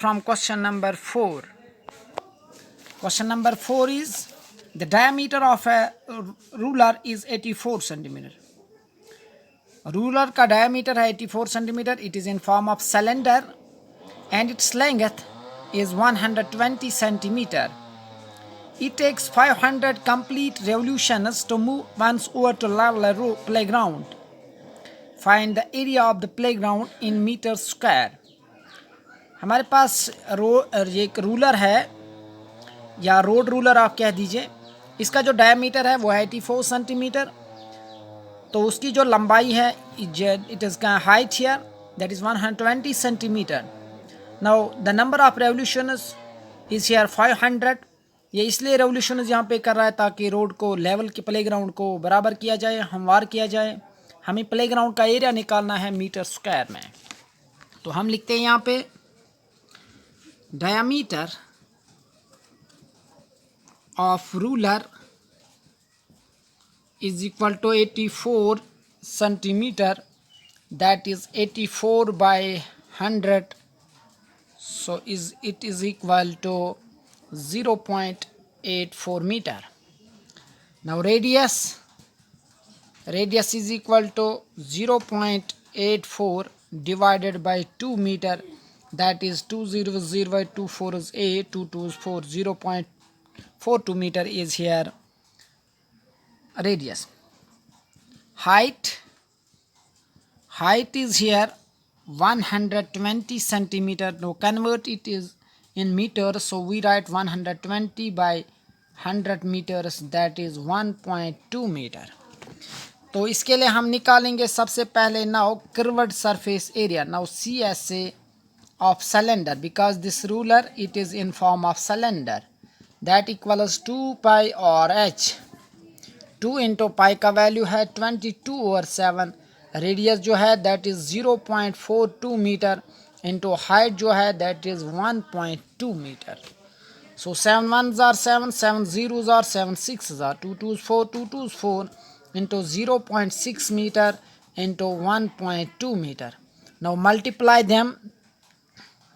from question number 4. Question number 4 is the diameter of a ruler is 84 centimeter. Ruler का diameter है 84 centimeter. It is in form of cylinder and its length is 120 centimeter. It takes 500 complete revolutions to move once over to level a playground. Find the area of the playground in meters square. हमारे पास एक ruler है या road ruler आप कह दीजिए. इसका जो diameter है वो है 84 सेंटीमीटर. तो उसकी जो लंबाई है it is height here that is 120 centimetre. Now the number of revolutions is here 500. ये इसलिए रेवोल्यूशंस यहाँ पे कर रहा है ताकि रोड को लेवल के प्लेग्राउंड को बराबर किया जाए, हमवार किया जाए. हमें प्लेग्राउंड का एरिया निकालना है मीटर स्क्वायर में. तो हम लिखते हैं यहाँ पे diameter of ruler is equal to 84 centimeter, that is 84 by 100, so it is equal to 0.84 meter. Now radius is equal to 0.84 divided by 2 meter, that is 200 by 2 4 is 8, 2 2 is 4, 0.42 meter is here radius. Height is here 120 centimeter. Now convert it is in meters, so we write 120 by 100 meters, that is 1.2 meter. तो इसके लिए हम निकालेंगे सबसे पहले now curved surface area. Now CSA of cylinder, because this ruler it is in form of cylinder, that equals 2 pi or h. 2 into pi का value है 22/7. Radius जो है that is 0.42 metre into height जो है that is 1.2 metre. So 7 1s are 7, 7 0s are 7 6s are 2 2s 4, 2 2s 4 into 0.6 meter into 1.2 meter. Now multiply them.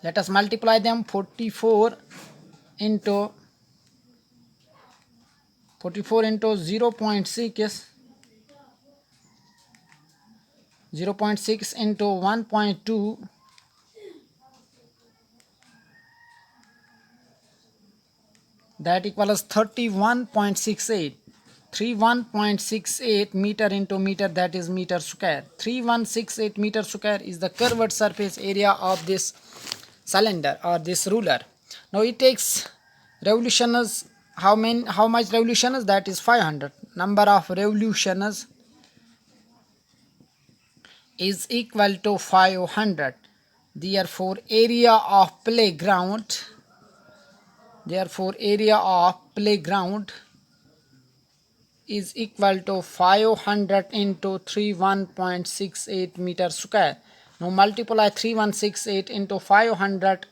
Let us multiply them. 44 into 0.6 into 1.2, that equals 31.68. 31.68 meter into meter, that is meter square. 3168 meter square is the curved surface area of this cylinder or this ruler. Now it takes revolutions. How much revolutions? That is 500. Number of revolutions is equal to 500. Therefore area of playground is equal to 500 into 31.68 meter square. Now multiply 3168 into 500,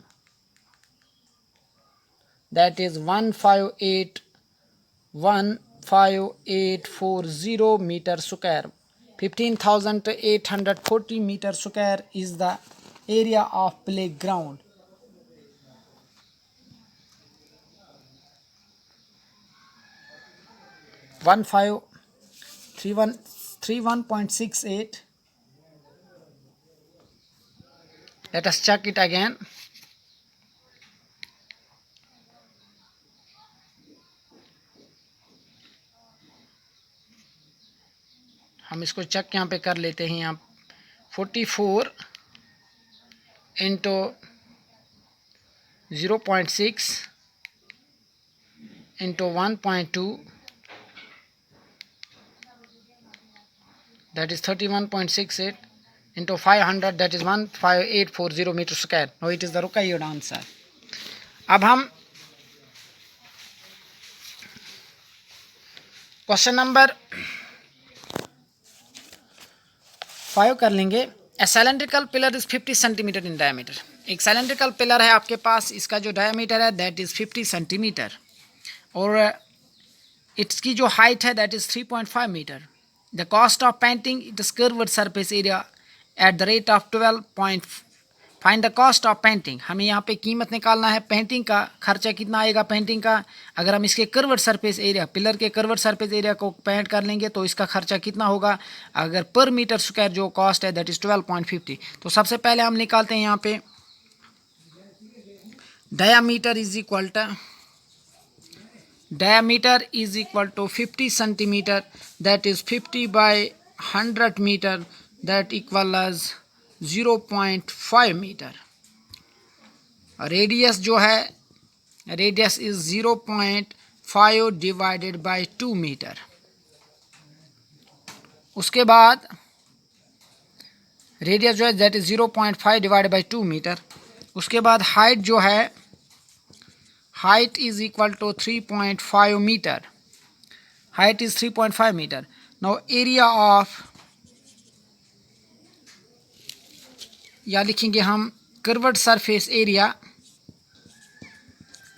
that is 15840 meter square. 15,840 meter square is the area of playground. One 31.68. Let us check it again. हम इसको check यहाँ पे कर लेते हैं. यहाँ 44 into 0.6 into 1.2, that is 31.68 into 500, that is 15840 meter square. Now it is the required answer. अब हम क्वेश्चन नंबर 5 कर लेंगे. ए cylindrical pillar is 50 centimetre in diameter. एक सिलेंड्रिकल पिलर है आपके पास, इसका जो डायमीटर है दैट इज़ 50 सेंटीमीटर और इसकी जो हाइट है that is 3.5 metre. The cost of painting this curved surface area at the rate of 12 find the cost of painting, हमें यहाँ पे कीमत निकालना है पेंटिंग का, खर्चा कितना आएगा पेंटिंग का। अगर हम इसके कर्व्ड सरफेस एरिया, पिलर के कर्व्ड सरफेस एरिया को पेंट कर लेंगे तो इसका खर्चा कितना होगा। अगर पर मीटर स्क्वायर जो कॉस्ट है दैट इज़ 12.50। तो सबसे पहले हम निकालते हैं यहाँ पे diameter is equal to 50 centimetre, that is 50 by 100 metre, that equal as 0.5 metre. Radius जो है, radius is 0.5 divided by 2 metre. उसके बाद रेडियस जो है that is 0.5 divided by 2 metre. उसके बाद हाइट जो है, height is equal to 3.5 metre, height is 3.5 metre. Now area of, या लिखेंगे हम curved surface area,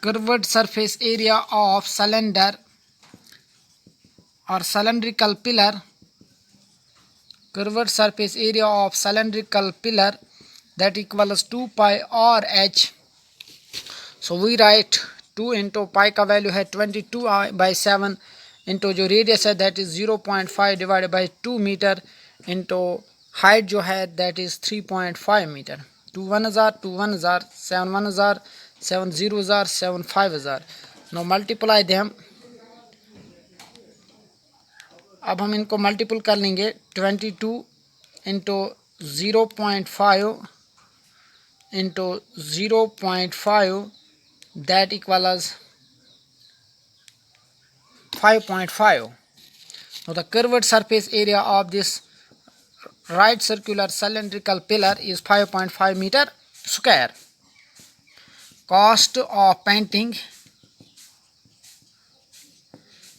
curved surface area of cylinder और cylindrical pillar, curved surface area of cylindrical pillar, that equals 2 pi r h. So we write 2 into pi का value है 22/7 into जो radius है that is 0.5 divided by 2 metre into height जो है that is 3.5 metre. 2 1000, 2 1000, 7 1000, 7 0000, 7 5000। No multiply them, अब हम इनको multiple कर लेंगे। 22 into 0.5 into 0.5 that equals 5.5. Now the curved surface area of this right circular cylindrical pillar is 5.5 meter square. Cost of painting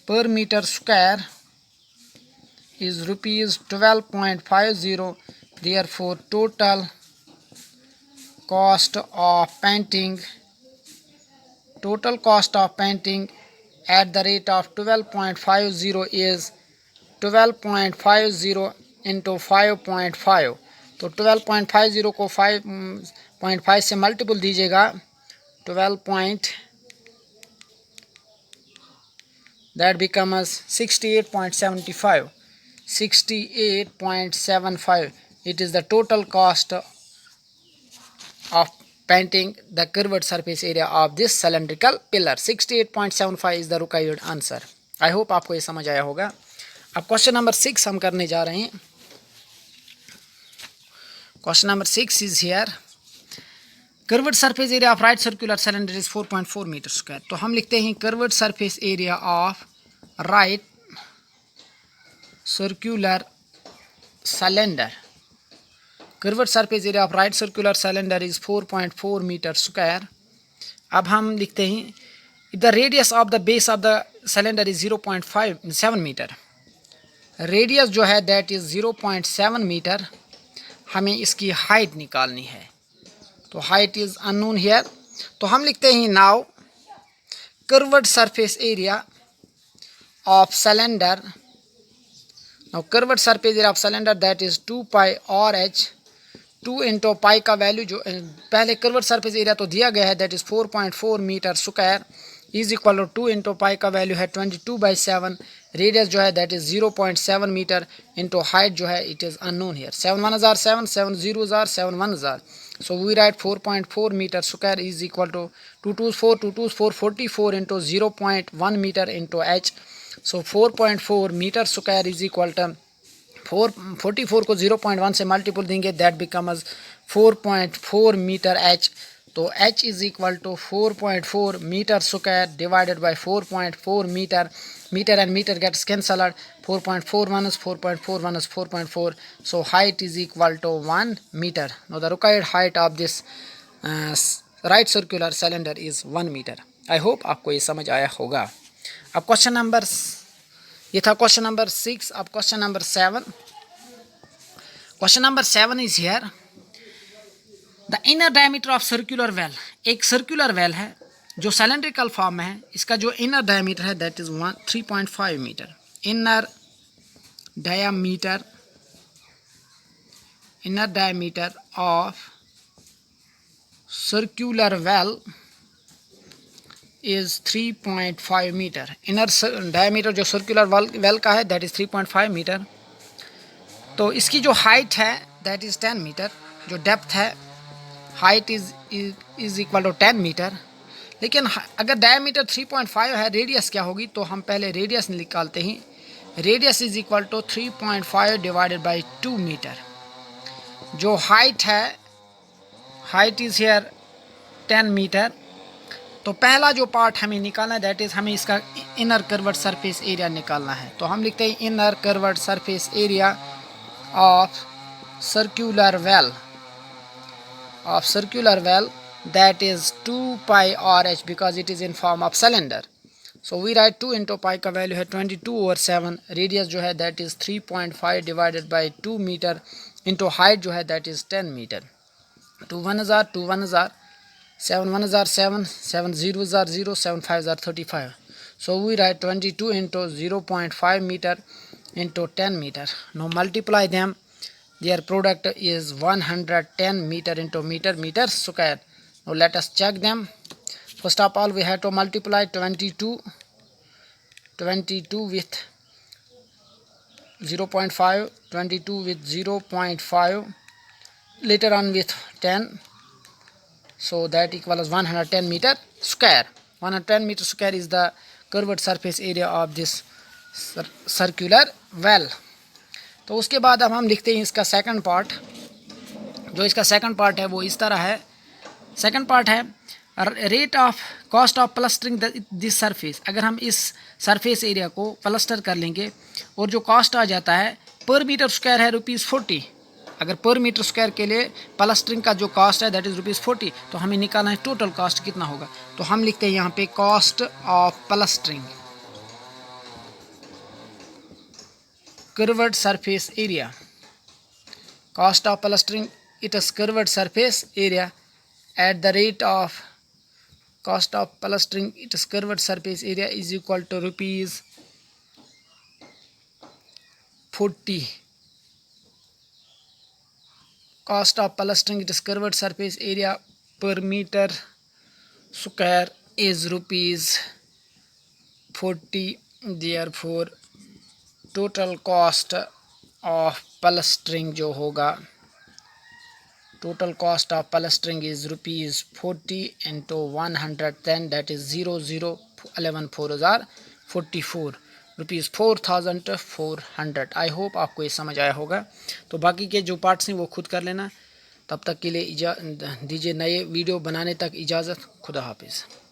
per meter square is rupees 12.50. Therefore total cost of painting at the rate of 12.50 is 12.50 into 5.5। तो 12.50 को 5.5 से multiple दीजिएगा, 12 that becomes 68.75, 68.75। it is the total cost of painting the curved surface area of this cylindrical pillar। 68.75 is the required answer। I hope आपको ये समझ आया होगा। अब क्वेश्चन नंबर 6 हम करने जा रहे हैं। Question number 6 is here, curved surface area of right circular cylinder is 4.4 metre square. तो हम लिखते हैं curved surface area of right circular cylinder, curved surface area of right circular cylinder is 4.4 metre square. अब हम लिखते हैं the radius of the base of the cylinder is 0.7 metre. Radius जो है दैट इज 0.7 मीटर। हमें इसकी height निकालनी है, तो हाइट इज अननोन हियर। तो हम लिखते हैं now curved surface area of cylinder, now curved surface area of cylinder that is 2 पाई और एच। 2 इंटू पाई का वैल्यू जो पहले कर्व्ड सरफेस एरिया तो दिया गया है that is 4.4 metre square is equal to 2 into pi का वैल्यू है 22/7। रेडियस जो है that is 0.7 metre into height जो है it is unknown here. 7 1000, 7 7 0000, 7 1000। So we write 4.4 meter square is equal to 2 2 4, 2 2 4, 44 into 0.1 meter into h। So 4.4 meter square is equal to 44 को 0.1 से multiple देंगे that becomes 4.4 metre h। तो h is equal to 4.4 metre square divided by 4.4 metre. Metre and metre gets cancelled, 4.4 minus 4.4 minus 4.4। so height is equal to 1 meter। now the required height of this right circular cylinder is 1 meter। I hope आपको ये समझ आया होगा। अब question number, ये था question number 6। अब question number 7। Question number 7 is here, the inner diameter of circular well. एक सर्कुलर वेल है जो सिलेंड्रिकल फॉर्म में है, इसका जो इनर डायमीटर है that is 3.5 metre. Inner diameter of circular well is 3.5 metre. Inner diameter जो सर्कुलर वेल का है दैट इज़ 3.5 मीटर. तो इसकी जो हाइट है दैट इज़ 10 मीटर. जो डेप्थ है height is equal to 10 metre. लेकिन अगर डायमीटर 3.5 है, रेडियस क्या होगी? तो हम पहले रेडियस निकालते ही. Radius is equal to 3.5 divided by 2 metre. जो हाइट है, हाइट इज़ हेयर 10 मीटर. तो पहला जो पार्ट हमें निकालना है दैट इज़ हमें इसका इनर कर्व्ड सरफेस एरिया निकालना है. तो हम लिखते हैं inner curved surface area of circular well that is 2 pi RH because it is in form of cylinder. So we write 2 into pi का वैल्यू है 22/7. रेडियस जो है that is 3.5 divided by 2 metre into height जो है that is 10 metre. 2 1 हज़ार 2 1 हज़ार 7 1 हज़ार 7 7 0 हज़ार 0 7 5 हज़ार 35. So we write 22 into 0.5 meter into 10 meter. Now multiply them. Their product is 110 meter into meter square. Now let us check them. First of all we have to multiply 22 with 0.5, 22 with 0.5, later on with 10. So that equals 110 meter square. 110 meter square is the curved surface area of this circular well. तो उसके बाद अब हम लिखते हैं इसका second part. जो इसका सेकंड पार्ट है वो इस तरह है. सेकंड पार्ट है rate of cost of plastering this surface. अगर हम इस सरफेस एरिया को प्लास्टर कर लेंगे और जो कॉस्ट आ जाता है पर मीटर स्क्वायर है ₹40. अगर पर मीटर स्क्वायर के लिए प्लास्टरिंग का जो कॉस्ट है दैट इज़ ₹40. तो हमें निकालना है टोटल कॉस्ट कितना होगा. तो हम लिखते हैं यहाँ पे cost of plastering curved surface area. Cost of plastering it is curved surface area at the rate of cost of plastering it is curved surface area is equal to ₹40. Cost of plastering it is curved surface area per meter square is ₹40. Therefore total cost of plastering जो होगा, total cost of plastering is ₹40 into 110 that is 0011/4,044 ₹4,400. I hope आपको ये समझ आया होगा. तो बाकी के जो पार्ट्स हैं वो खुद कर लेना. तब तक के लिए दीजिए नए वीडियो बनाने तक इजाज़त. खुदा हाफिज़.